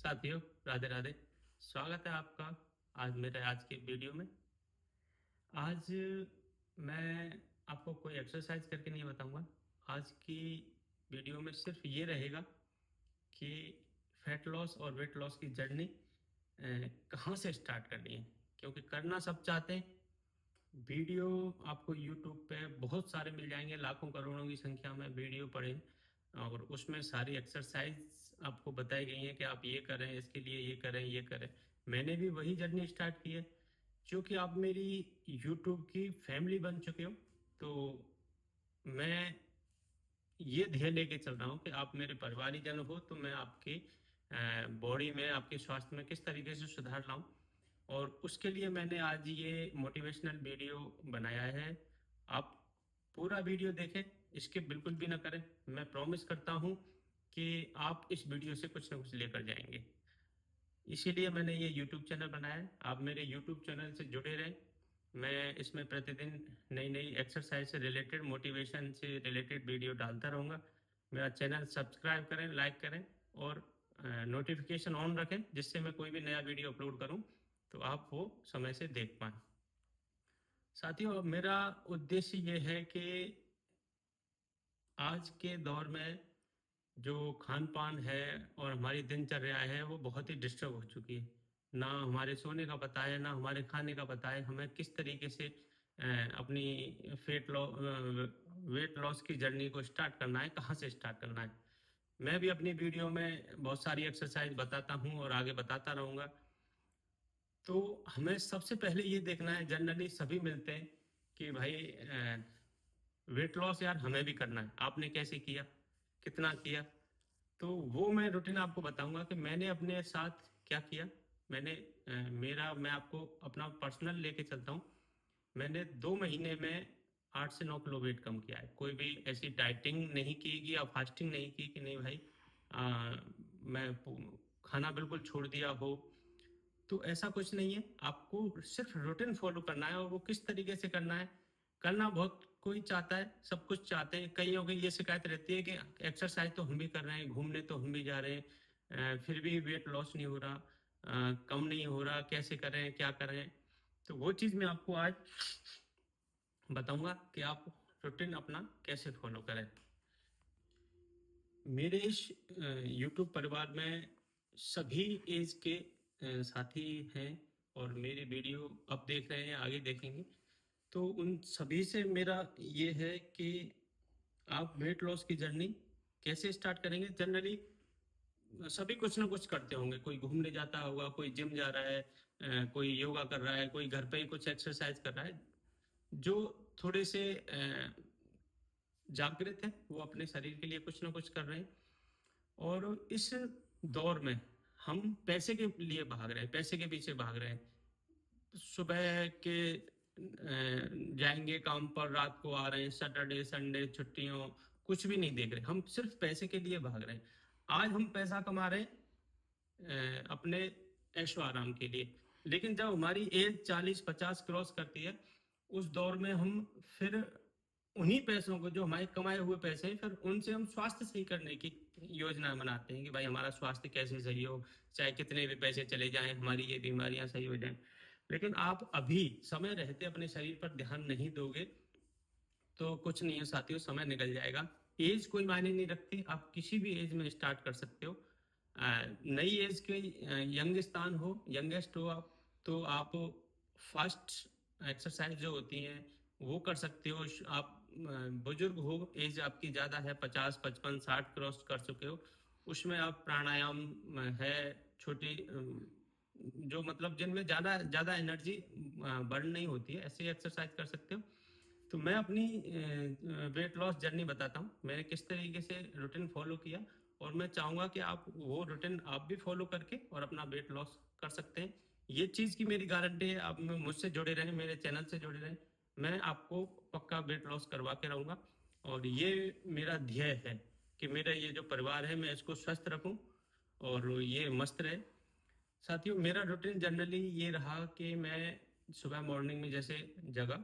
साथियों, राधे राधे। स्वागत है आपका आज के वीडियो में। आज मैं आपको कोई एक्सरसाइज करके नहीं बताऊंगा। आज की वीडियो में सिर्फ ये रहेगा कि फैट लॉस और वेट लॉस की जर्नी कहाँ से स्टार्ट करनी है, क्योंकि करना सब चाहते हैं। वीडियो आपको यूट्यूब पे बहुत सारे मिल जाएंगे, लाखों करोड़ों की संख्या में वीडियो पड़े और उसमें सारी एक्सरसाइज आपको बताई गई हैं कि आप ये करें, इसके लिए ये करें, ये करें। मैंने भी वही जर्नी स्टार्ट की है। क्योंकि आप मेरी यूट्यूब की फैमिली बन चुके हो, तो मैं ये ध्येय लेके चल रहा हूँ कि आप मेरे परिवारीजन हो, तो मैं आपकी बॉडी में, आपके स्वास्थ्य में किस तरीके से सुधार लाऊं, और उसके लिए मैंने आज ये मोटिवेशनल वीडियो बनाया है। आप पूरा वीडियो देखें, स्किप बिल्कुल भी ना करें। मैं प्रॉमिस करता हूँ कि आप इस वीडियो से कुछ ना कुछ लेकर जाएंगे। इसीलिए मैंने ये यूट्यूब चैनल बनाया है। आप मेरे यूट्यूब चैनल से जुड़े रहें। मैं इसमें प्रतिदिन नई नई एक्सरसाइज से रिलेटेड, मोटिवेशन से रिलेटेड वीडियो डालता रहूँगा। मेरा चैनल सब्सक्राइब करें, लाइक करें और नोटिफिकेशन ऑन रखें, जिससे मैं कोई भी नया वीडियो अपलोड करूं तो आप वो समय से देख पाएँ। साथियों, मेरा उद्देश्य ये है कि आज के दौर में जो खान पान है और हमारी दिनचर्या है, वो बहुत ही डिस्टर्ब हो चुकी है। ना हमारे सोने का पता है, ना हमारे खाने का पता है। हमें किस तरीके से अपनी वेट लॉस की जर्नी को स्टार्ट करना है, कहाँ से स्टार्ट करना है। मैं भी अपनी वीडियो में बहुत सारी एक्सरसाइज बताता हूँ और आगे बताता रहूँगा। तो हमें सबसे पहले ये देखना है, जनरली सभी मिलते हैं कि भाई वेट लॉस यार हमें भी करना है, आपने कैसे किया, कितना किया। तो वो मैं रूटीन आपको बताऊंगा कि मैंने अपने साथ क्या किया। मैं आपको अपना पर्सनल लेके चलता हूँ। मैंने 2 महीने में 8 से 9 किलो वेट कम किया है। कोई भी ऐसी डाइटिंग नहीं की या फास्टिंग नहीं की कि नहीं भाई मैं खाना बिल्कुल छोड़ दिया हो, तो ऐसा कुछ नहीं है। आपको सिर्फ रूटीन फॉलो करना है, और वो किस तरीके से करना है, करना बहुत कोई चाहता है, सब कुछ चाहते हैं। कईयों की ये शिकायत रहती है कि एक्सरसाइज तो हम भी कर रहे हैं, घूमने तो हम भी जा रहे हैं, फिर भी वेट लॉस नहीं हो रहा, कम नहीं हो रहा, कैसे करें, क्या करें। तो वो चीज़ मैं आपको आज बताऊंगा कि आप रूटीन अपना कैसे फॉलो करें। मेरे इस यूट्यूब परिवार में सभी एज के साथी हैं, और मेरी वीडियो अब देख रहे हैं, आगे देखेंगे। तो उन सभी से मेरा ये है कि आप वेट लॉस की जर्नी कैसे स्टार्ट करेंगे। जनरली सभी कुछ ना कुछ करते होंगे। कोई घूमने जाता होगा, कोई जिम जा रहा है, कोई योगा कर रहा है, कोई घर पे ही कुछ एक्सरसाइज कर रहा है। जो थोड़े से जागृत है, वो अपने शरीर के लिए कुछ ना कुछ कर रहे हैं। और इस दौर में हम पैसे के लिए भाग रहे हैं, पैसे के पीछे भाग रहे हैं। सुबह के जाएंगे काम पर, रात को आ रहे हैं, सैटरडे संडे छुट्टियों कुछ भी नहीं देख रहे, हम सिर्फ पैसे के लिए भाग रहे हैं। आज हम पैसा कमा रहे हैं अपने ऐशो आराम के लिए, लेकिन जब हमारी एज 40-50 क्रॉस करती है, उस दौर में हम फिर उन्हीं पैसों को, जो हमारे कमाए हुए पैसे हैं, फिर उनसे हम स्वास्थ्य सही करने की योजना बनाते हैं कि भाई हमारा स्वास्थ्य कैसे सही हो, चाहे कितने भी पैसे चले जाएं, हमारी ये बीमारियां सही हो जाएं। लेकिन आप अभी समय रहते अपने शरीर पर ध्यान नहीं दोगे तो कुछ नहीं है साथियों, समय निकल जाएगा। एज कोई मायने नहीं रखती, आप किसी भी एज में स्टार्ट कर सकते हो। नई एज के यंगेस्ट हो आप, तो आप फास्ट एक्सरसाइज जो होती हैं वो कर सकते हो। आप बुजुर्ग हो, एज आपकी ज़्यादा है, 50-55-60 क्रॉस कर चुके हो, उसमें आप प्राणायाम है, छोटी जो मतलब जिनमें ज़्यादा ज़्यादा एनर्जी बर्न नहीं होती है, ऐसे एक्सरसाइज कर सकते हो। तो मैं अपनी वेट लॉस जर्नी बताता हूँ, मैंने किस तरीके से रूटीन फॉलो किया, और मैं चाहूंगा कि आप वो रूटीन आप भी फॉलो करके और अपना वेट लॉस कर सकते हैं। ये चीज़ की मेरी गारंटी है। आप मुझसे जुड़े रहें, मेरे चैनल से जुड़े रहें, मैं आपको पक्का वेट लॉस करवा के रहूँगा। और ये मेरा ध्येय है कि मेरा ये जो परिवार है, मैं इसको स्वस्थ रखूँ और ये मस्त रहे। साथियों, मेरा रूटीन जनरली ये रहा कि मैं सुबह मॉर्निंग में जैसे जगा,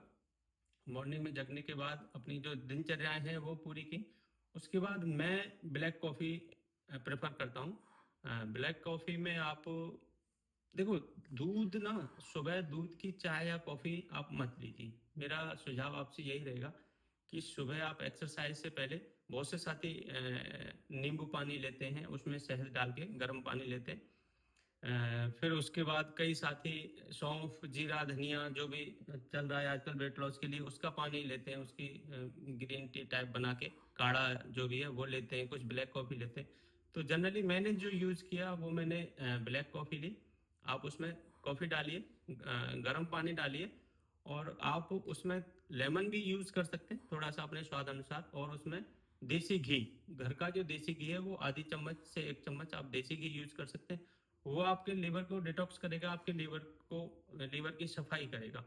मॉर्निंग में जगने के बाद अपनी जो दिनचर्याएं हैं वो पूरी की। उसके बाद मैं ब्लैक कॉफ़ी प्रेफर करता हूँ, ब्लैक कॉफ़ी में आप देखो, दूध ना, सुबह दूध की चाय या कॉफ़ी आप मत लीजिए। मेरा सुझाव आपसे यही रहेगा कि सुबह आप एक्सरसाइज से पहले, बहुत से साथी नींबू पानी लेते हैं, उसमें शहद डाल के गर्म पानी लेते हैं। फिर उसके बाद कई साथी सौंफ, जीरा, धनिया जो भी चल रहा है आजकल वेट लॉस के लिए, उसका पानी लेते हैं, उसकी ग्रीन टी टाइप बना के, काढ़ा जो भी है वो लेते हैं, कुछ ब्लैक कॉफ़ी लेते हैं। तो जनरली मैंने जो यूज़ किया वो मैंने ब्लैक कॉफ़ी ली। आप उसमें कॉफ़ी डालिए, गर्म पानी डालिए, और आप उसमें लेमन भी यूज़ कर सकते हैं थोड़ा सा अपने स्वाद अनुसार, और उसमें देसी घी, घर का जो देसी घी है वो आधी चम्मच से 1 चम्मच आप देसी घी यूज़ कर सकते हैं। वो आपके लीवर को डिटॉक्स करेगा, आपके लीवर की सफाई करेगा।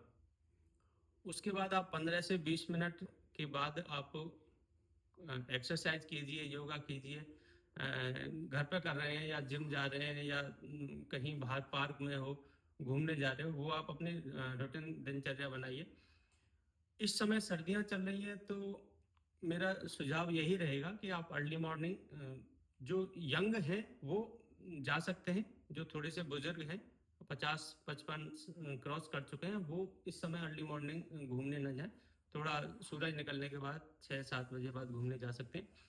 उसके बाद आप 15 से 20 मिनट के बाद आप एक्सरसाइज कीजिए, योगा कीजिए। घर पे कर रहे हैं या जिम जा रहे हैं या कहीं बाहर पार्क में हो, घूमने जा रहे हो, वो आप अपने रूटीन दिनचर्या बनाइए। इस समय सर्दियां चल रही हैं, तो मेरा सुझाव यही रहेगा कि आप अर्ली मॉर्निंग, जो यंग हैं वो जा सकते हैं, जो थोड़े से बुजुर्ग हैं, 50-55 क्रॉस कर चुके हैं, वो इस समय अर्ली मॉर्निंग घूमने न जाएं। थोड़ा सूरज निकलने के बाद 6-7 बजे बाद घूमने जा सकते हैं।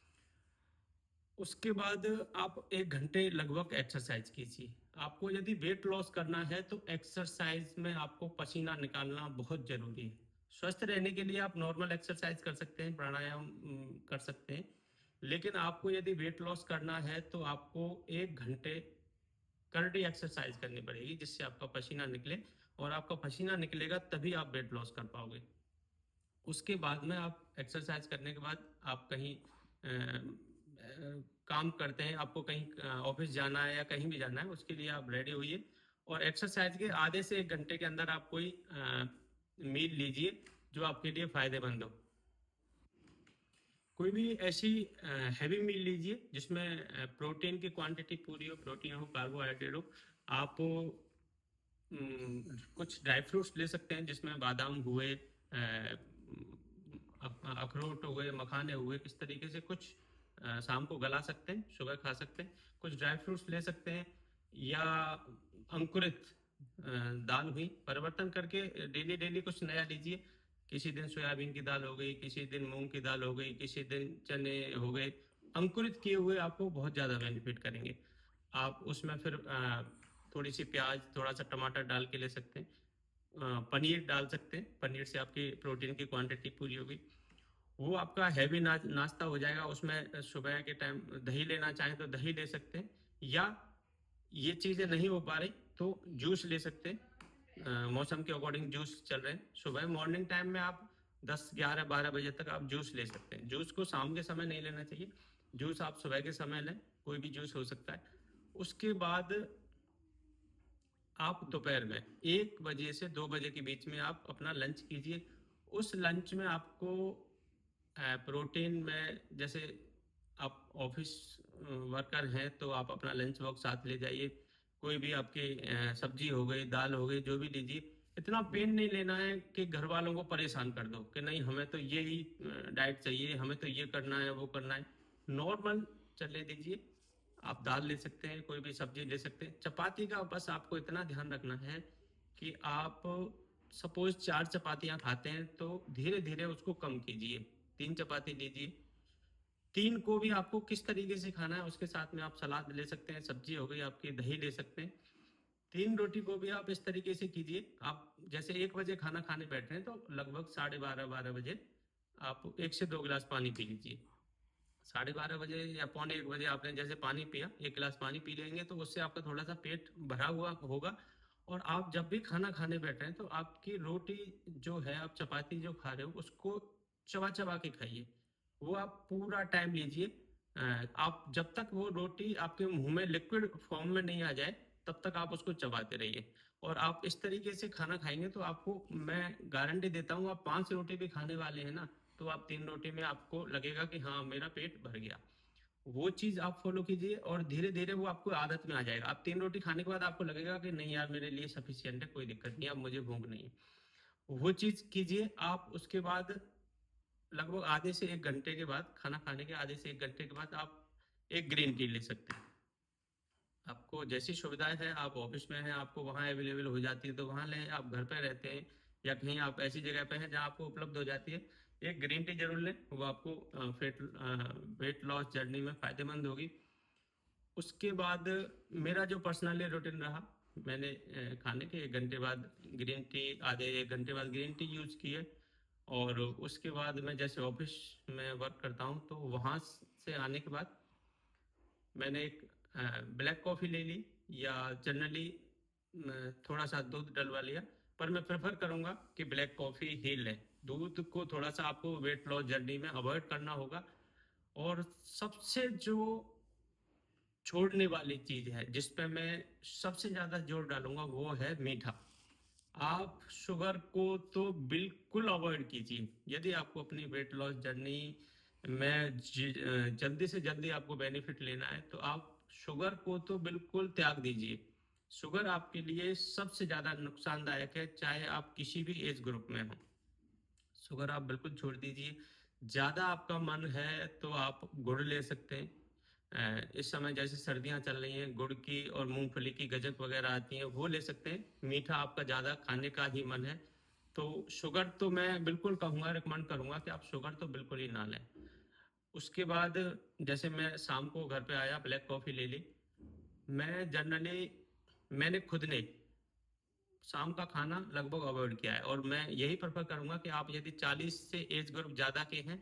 उसके बाद आप 1 घंटे लगभग एक्सरसाइज कीजिए। आपको यदि वेट लॉस करना है तो एक्सरसाइज में आपको पसीना निकालना बहुत जरूरी है। स्वस्थ रहने के लिए आप नॉर्मल एक्सरसाइज कर सकते हैं, प्राणायाम कर सकते हैं, लेकिन आपको यदि वेट लॉस करना है तो आपको 1 घंटे करडी एक्सरसाइज करनी पड़ेगी, जिससे आपका पसीना निकले, और आपका पसीना निकलेगा तभी आप वेट लॉस कर पाओगे। उसके बाद में आप एक्सरसाइज करने के बाद आप कहीं काम करते हैं, आपको कहीं ऑफिस जाना है या कहीं भी जाना है, उसके लिए आप रेडी होइए, और एक्सरसाइज के आधे से 1 घंटे के अंदर आप कोई मील लीजिए जो आपके लिए फायदेमंद हो। कोई भी ऐसी हैवी मील लीजिए जिसमें प्रोटीन की क्वांटिटी पूरी हो, प्रोटीन हो, कार्बोहाइड्रेट हो। आप कुछ ड्राई फ्रूट्स ले सकते हैं, जिसमें बादाम हुए, अखरोट हुए, मखाने हुए, इस तरीके से कुछ शाम को गला सकते हैं, सुबह खा सकते हैं। कुछ ड्राई फ्रूट्स ले सकते हैं, या अंकुरित दाल हुई, परिवर्तन करके डेली डेली कुछ नया लीजिए। किसी दिन सोयाबीन की दाल हो गई, किसी दिन मूंग की दाल हो गई, किसी दिन चने हो गए। अंकुरित किए हुए आपको बहुत ज़्यादा बेनिफिट करेंगे। आप उसमें फिर थोड़ी सी प्याज, थोड़ा सा टमाटर डाल के ले सकते हैं। पनीर डाल सकते हैं, पनीर से आपकी प्रोटीन की क्वांटिटी पूरी होगी। वो आपका हैवी नाश्ता हो जाएगा। उसमें सुबह के टाइम दही लेना चाहें तो दही ले सकते हैं, या ये चीज़ें नहीं हो पा रही तो जूस ले सकते हैं। मौसम के अकॉर्डिंग जूस चल रहे हैं, सुबह मॉर्निंग टाइम में आप 10, 11, 12 बजे तक आप जूस ले सकते हैं। जूस को शाम के समय नहीं लेना चाहिए, जूस आप सुबह के समय लें, कोई भी जूस हो सकता है। उसके बाद आप दोपहर में 1 बजे से 2 बजे के बीच में आप अपना लंच कीजिए। उस लंच में आपको प्रोटीन में, जैसे आप ऑफिस वर्कर हैं तो आप अपना लंच बॉक्स साथ ले जाइए। कोई भी आपकी सब्जी हो गई, दाल हो गई, जो भी लीजिए। इतना पेन नहीं लेना है कि घर वालों को परेशान कर दो कि नहीं हमें तो ये ही डाइट चाहिए, हमें तो ये करना है, वो करना है। नॉर्मल चले दीजिए। आप दाल ले सकते हैं, कोई भी सब्जी ले सकते हैं। चपाती का बस आपको इतना ध्यान रखना है कि आप सपोज 4 चपातियां खाते हैं तो धीरे धीरे उसको कम कीजिए, 3 चपाती लीजिए। 3 को भी आपको किस तरीके से खाना है, उसके साथ में आप सलाद ले सकते हैं, सब्जी हो गई आपकी, दही ले सकते हैं। 3 रोटी को भी आप इस तरीके से कीजिए। आप जैसे 1 बजे खाना खाने बैठ रहे हैं तो लगभग 12:30 12 बजे आप 1 से 2 गिलास पानी पी लीजिए। 12:30 बजे या पौने 1 बजे आपने जैसे पानी पिया, 1 गिलास पानी पी लेंगे तो उससे आपका थोड़ा सा पेट भरा हुआ होगा। और आप जब भी खाना खाने बैठे हैं तो आपकी रोटी जो है, आप चपाती जो खा रहे हो उसको चबा चबा के खाइए। वो आप पूरा टाइम लीजिए। आप जब तक वो रोटी आपके मुंह में लिक्विड फॉर्म में नहीं आ जाए तब तक आप उसको चबाते रहिए। और आप इस तरीके से खाना खाएंगे तो आपको मैं गारंटी देता हूँ, आप 5 रोटी भी खाने वाले हैं ना, तो आप 3 रोटी में आपको लगेगा कि हाँ मेरा पेट भर गया। वो चीज आप फॉलो कीजिए और धीरे धीरे वो आपको आदत में आ जाएगा। आप 3 रोटी खाने के बाद आपको लगेगा कि नहीं यार मेरे लिए सफिशियंट है, कोई दिक्कत नहीं, अब मुझे भूख नहीं है। वो चीज कीजिए आप। उसके बाद लगभग आधे से 1 घंटे के बाद, खाना खाने के आधे से 1 घंटे के बाद आप एक ग्रीन टी ले सकते हैं। आपको जैसी सुविधाएं हैं, आप ऑफिस में हैं, आपको वहाँ अवेलेबल हो जाती है तो वहाँ लें, आप घर पे रहते हैं या कहीं आप ऐसी जगह पे हैं जहाँ आपको उपलब्ध हो जाती है, एक ग्रीन टी जरूर लें, वो आपको वेट लॉस जर्नी में फायदेमंद होगी। उसके बाद मेरा जो पर्सनली रूटीन रहा, मैंने खाने के 1 घंटे बाद ग्रीन टी, आधे 1 घंटे बाद ग्रीन टी यूज की है। और उसके बाद मैं जैसे ऑफिस में वर्क करता हूँ तो वहाँ से आने के बाद मैंने एक ब्लैक कॉफ़ी ले ली, या जनरली थोड़ा सा दूध डलवा लिया। पर मैं प्रेफर करूँगा कि ब्लैक कॉफ़ी ही लें। दूध को थोड़ा सा आपको वेट लॉस जर्नी में अवॉइड करना होगा। और सबसे जो छोड़ने वाली चीज़ है जिस पे मैं सबसे ज़्यादा जोर डालूंगा वो है मीठा। आप शुगर को तो बिल्कुल अवॉइड कीजिए। यदि आपको अपनी वेट लॉस जर्नी में जल्दी से जल्दी आपको बेनिफिट लेना है तो आप शुगर को तो बिल्कुल त्याग दीजिए। शुगर आपके लिए सबसे ज़्यादा नुकसानदायक है, चाहे आप किसी भी एज ग्रुप में हो। शुगर आप बिल्कुल छोड़ दीजिए। ज़्यादा आपका मन है तो आप गुड़ ले सकते हैं। इस समय जैसे सर्दियां चल रही हैं, गुड़ की और मूंगफली की गजक वगैरह आती हैं, वो ले सकते हैं। मीठा आपका ज़्यादा खाने का ही मन है तो शुगर तो मैं बिल्कुल कहूँगा, रिकमेंड करूँगा कि आप शुगर तो बिल्कुल ही ना लें। उसके बाद जैसे मैं शाम को घर पे आया, ब्लैक कॉफ़ी ले ली। मैं जनरली, मैंने खुद ने शाम का खाना लगभग अवॉइड किया है। और मैं यही प्रेफर करूंगा कि आप यदि 40 से एज ग्रुप ज़्यादा के हैं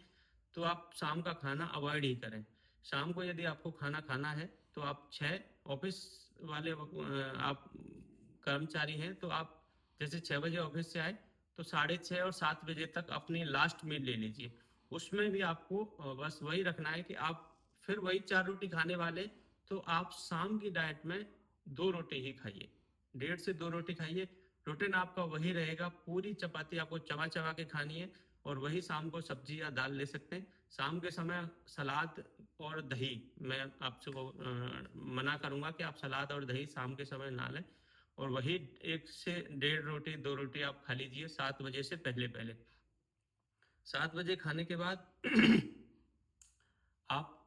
तो आप शाम का खाना अवॉइड ही करें। शाम को यदि आपको खाना खाना है तो आप 6, ऑफिस वाले आप कर्मचारी हैं तो आप जैसे 6 बजे ऑफिस से आए तो 6:30 और 7 बजे तक अपनी लास्ट मील ले लीजिए। उसमें भी आपको बस वही रखना है कि आप फिर वही 4 रोटी खाने वाले, तो आप शाम की डाइट में 2 रोटी ही खाइए, 1.5 से 2 रोटी खाइए। रूटीन आपका वही रहेगा, पूरी चपाती आपको चबा चबा के खानी है। और वही शाम को सब्जी या दाल ले सकते हैं। शाम के समय सलाद और दही, मैं आपसे को मना करूंगा कि आप सलाद और दही शाम के समय ना लें। और वही 1 से 1.5 रोटी 2 रोटी आप खा लीजिए 7 बजे से पहले पहले। 7 बजे खाने के बाद आप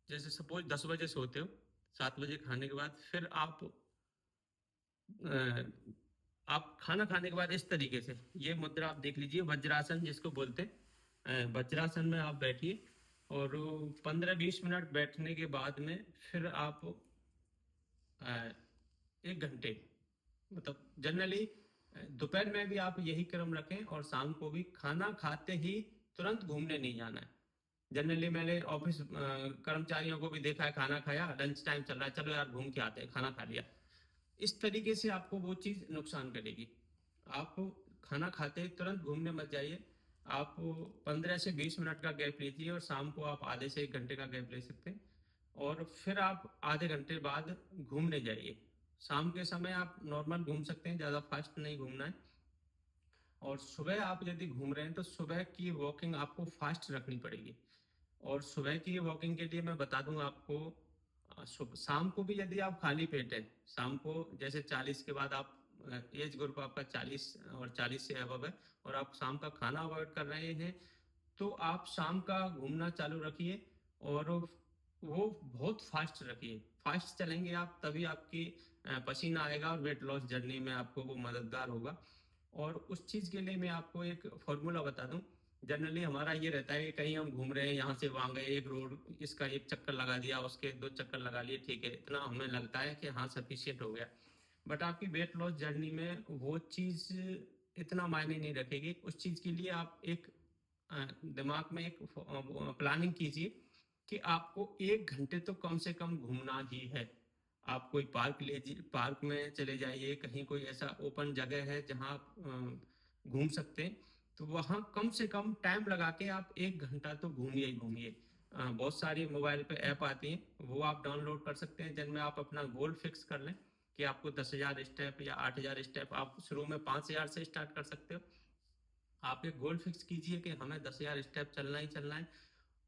जैसे सपोज 10 बजे सोते हो, 7 बजे खाने के बाद फिर अ, आप खाना खाने के बाद इस तरीके से ये मुद्रा आप देख लीजिए, वज्रासन जिसको बोलते हैं। वज्रासन में आप बैठिए और 15-20 मिनट बैठने के बाद में फिर आप 1 घंटे, मतलब जनरली दोपहर में भी आप यही क्रम रखें और शाम को भी खाना खाते ही तुरंत घूमने नहीं जाना है। जनरली मैंने ऑफिस कर्मचारियों को भी देखा है, खाना खाया, लंच टाइम चल रहा है, चलो यार घूम के आते हैं, खाना खा लिया। इस तरीके से आपको वो चीज़ नुकसान करेगी। आप खाना खाते ही तुरंत घूमने मत जाइए। आप 15 से 20 मिनट का गैप लीजिए और शाम को आप आधे से 1 घंटे का गैप ले सकते हैं। और फिर आप आधे घंटे बाद घूमने जाइए। शाम के समय आप नॉर्मल घूम सकते हैं, ज़्यादा फास्ट नहीं घूमना है। और सुबह आप यदि घूम रहे हैं तो सुबह की वॉकिंग आपको फास्ट रखनी पड़ेगी। और सुबह की वॉकिंग के लिए मैं बता दूं आपको, शाम को भी यदि आप खाली पेट है, शाम को जैसे 40 के बाद आप, एज ग्रुप आपका 40 और 40 से अबव है और आप शाम का खाना अवॉइड कर रहे हैं, तो आप शाम का घूमना चालू रखिए। और वो बहुत फास्ट रखिए। फास्ट चलेंगे आप तभी आपकी पसीना आएगा और वेट लॉस जर्नी में आपको वो मददगार होगा। और उस चीज़ के लिए मैं आपको एक फॉर्मूला बता दूं। जनरली हमारा ये रहता है कि कहीं हम घूम रहे हैं, यहाँ से वहाँ गए, एक रोड इसका एक चक्कर लगा दिया, उसके 2 चक्कर लगा लिए, ठीक है, इतना हमें लगता है कि हाँ सफिशियंट हो गया। बट आपकी वेट लॉस जर्नी में वो चीज़ इतना मायने नहीं रखेगी। उस चीज़ के लिए आप एक दिमाग में एक प्लानिंग कीजिए कि आपको 1 घंटे तो कम से कम घूमना ही है। आप कोई पार्क ले, पार्क में चले जाइए, कहीं कोई ऐसा ओपन जगह है जहाँ आप घूम सकते हैं, तो वहाँ कम से कम टाइम लगा के आप 1 घंटा तो घूमिए ही घूमिए। बहुत सारी मोबाइल पे ऐप आती हैं, वो आप डाउनलोड कर सकते हैं, जिनमें आप अपना गोल फिक्स कर लें कि आपको 10,000 स्टेप या 8,000 स्टेप, आप शुरू में 5,000 से स्टार्ट कर सकते हो। आप एक गोल फिक्स कीजिए कि हमें 10,000 स्टेप चलना ही चलना है।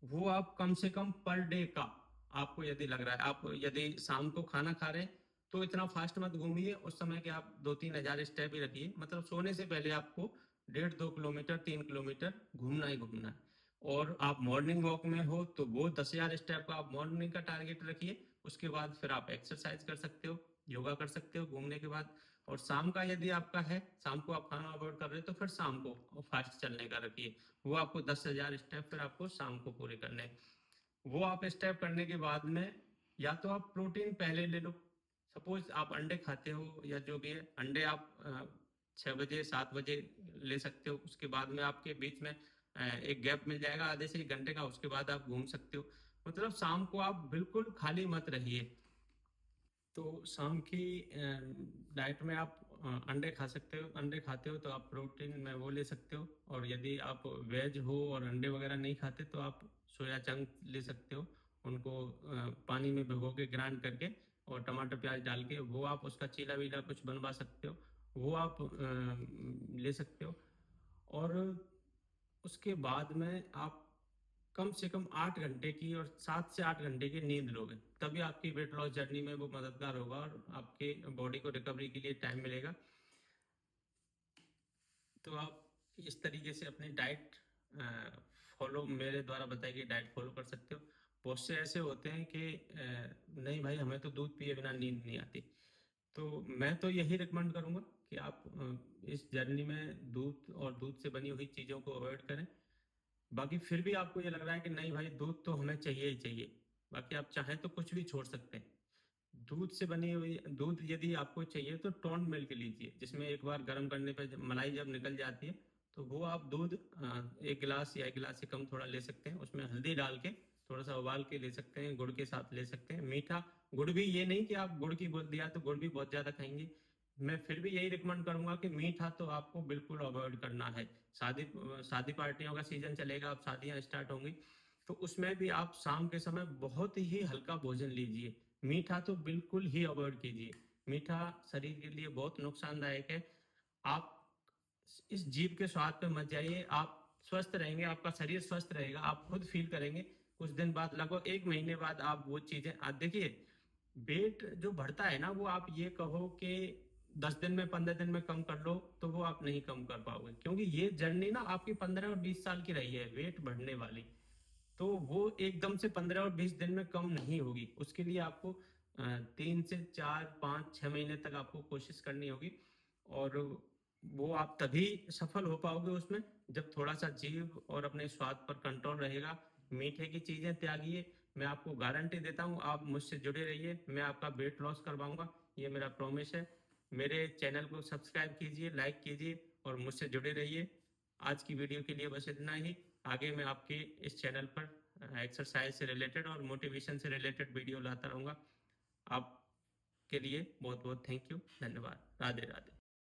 वो आप कम से कम पर डे का, आपको यदि लग रहा है, आप यदि शाम को खाना खा रहे हैं तो इतना फास्ट मत घूमिए, उस समय के आप 2-3 हजार स्टेप ही रखिए। मतलब सोने से पहले आपको 1.5-2 किलोमीटर 3 किलोमीटर घूमना ही घूमना है। और आप मॉर्निंग वॉक में हो तो वो 10,000 स्टेप का आप मॉर्निंग का टारगेट रखिए। उसके बाद फिर आप एक्सरसाइज कर सकते हो, योगा कर सकते हो घूमने के बाद। और शाम का यदि आपका है, शाम को आप खाना अवॉइड कर रहे हो, तो फिर शाम को फास्ट चलने का रखिए। वो आपको 10,000 स्टेप फिर आपको शाम को पूरे करने हैं। वो आप स्टेप करने के बाद में या तो आप प्रोटीन पहले ले लो। सपोज आप अंडे खाते हो या जो भी है, अंडे आप 6 बजे 7 बजे ले सकते हो। उसके बाद में आपके बीच में एक गैप मिल जाएगा आधे से 1 घंटे का, उसके बाद आप घूम सकते हो। मतलब शाम को आप बिल्कुल खाली मत रहिए। तो शाम की डाइट में आप अंडे खा सकते हो, अंडे खाते हो तो आप प्रोटीन में वो ले सकते हो। और यदि आप वेज हो और अंडे वगैरह नहीं खाते तो आप सोया चंक ले सकते हो। उनको पानी में भिगो के ग्राइंड करके और टमाटर प्याज डाल के वो आप उसका चीला वीला कुछ बनवा सकते हो, वो आप ले सकते हो। और उसके बाद में आप कम से कम 8 घंटे की और 7 से 8 घंटे की नींद लोगे, तभी आपकी वेट लॉस जर्नी में वो मददगार होगा और आपके बॉडी को रिकवरी के लिए टाइम मिलेगा। तो आप इस तरीके से अपनी डाइट फॉलो, मेरे द्वारा बताई गई डाइट फॉलो कर सकते हो। बहुत से ऐसे होते हैं कि नहीं भाई हमें तो दूध पिए बिना नींद नहीं आती। तो मैं तो यही रिकमेंड करूंगा कि आप इस जर्नी में दूध और दूध से बनी हुई चीज़ों को अवॉइड करें। बाकी फिर भी आपको ये लग रहा है कि नहीं भाई दूध तो हमें चाहिए ही चाहिए, बाकी आप चाहें तो कुछ भी छोड़ सकते हैं। दूध से बनी हुई दूध यदि आपको चाहिए तो टोंड मिल्क लीजिए, जिसमें एक बार गर्म करने पे मलाई जब निकल जाती है तो वो आप दूध 1 गिलास या 1 गिलास से कम थोड़ा ले सकते हैं। उसमें हल्दी डाल के थोड़ा सा उबाल के ले सकते हैं, गुड़ के साथ ले सकते हैं। मीठा गुड़ भी, ये नहीं कि आप गुड़ की बोल दिया तो गुड़ भी बहुत ज्यादा खाएंगे। मैं फिर भी यही रिकमेंड करूंगा कि मीठा तो आपको बिल्कुल अवॉइड करना है। शादी शादी पार्टियों का सीजन चलेगा, अब शादियां स्टार्ट होंगी, तो उसमें भी आप शाम के समय बहुत ही हल्का भोजन लीजिए। मीठा तो बिल्कुल ही अवॉइड कीजिए। मीठा शरीर के लिए बहुत नुकसानदायक है। आप इस जीभ के स्वाद पे मत जाइए। आप स्वस्थ रहेंगे, आपका शरीर स्वस्थ रहेगा, आप खुद फील करेंगे कुछ दिन बाद, लगभग 1 महीने बाद आप वो चीजें, आप देखिए वेट जो बढ़ता है ना, वो आप ये कहो कि 10 दिन में 15 दिन में कम कर लो तो वो आप नहीं कम कर पाओगे, क्योंकि ये जर्नी ना आपकी 15 और 20 साल की रही है वेट बढ़ने वाली। तो वो एकदम से 15 और 20 दिन में कम नहीं होगी। उसके लिए आपको 3 से 4 5 6 महीने तक आपको कोशिश करनी होगी। और वो आप तभी सफल हो पाओगे उसमें जब थोड़ा सा जीभ और अपने स्वाद पर कंट्रोल रहेगा। मीठे की चीजें त्यागिए। मैं आपको गारंटी देता हूँ, आप मुझसे जुड़े रहिए, मैं आपका वेट लॉस करवाऊंगा, ये मेरा प्रॉमिस है। मेरे चैनल को सब्सक्राइब कीजिए, लाइक कीजिए और मुझसे जुड़े रहिए। आज की वीडियो के लिए बस इतना ही। आगे मैं आपके इस चैनल पर एक्सरसाइज से रिलेटेड और मोटिवेशन से रिलेटेड वीडियो लाता रहूंगा। आपके लिए बहुत बहुत थैंक यू, धन्यवाद, राधे राधे।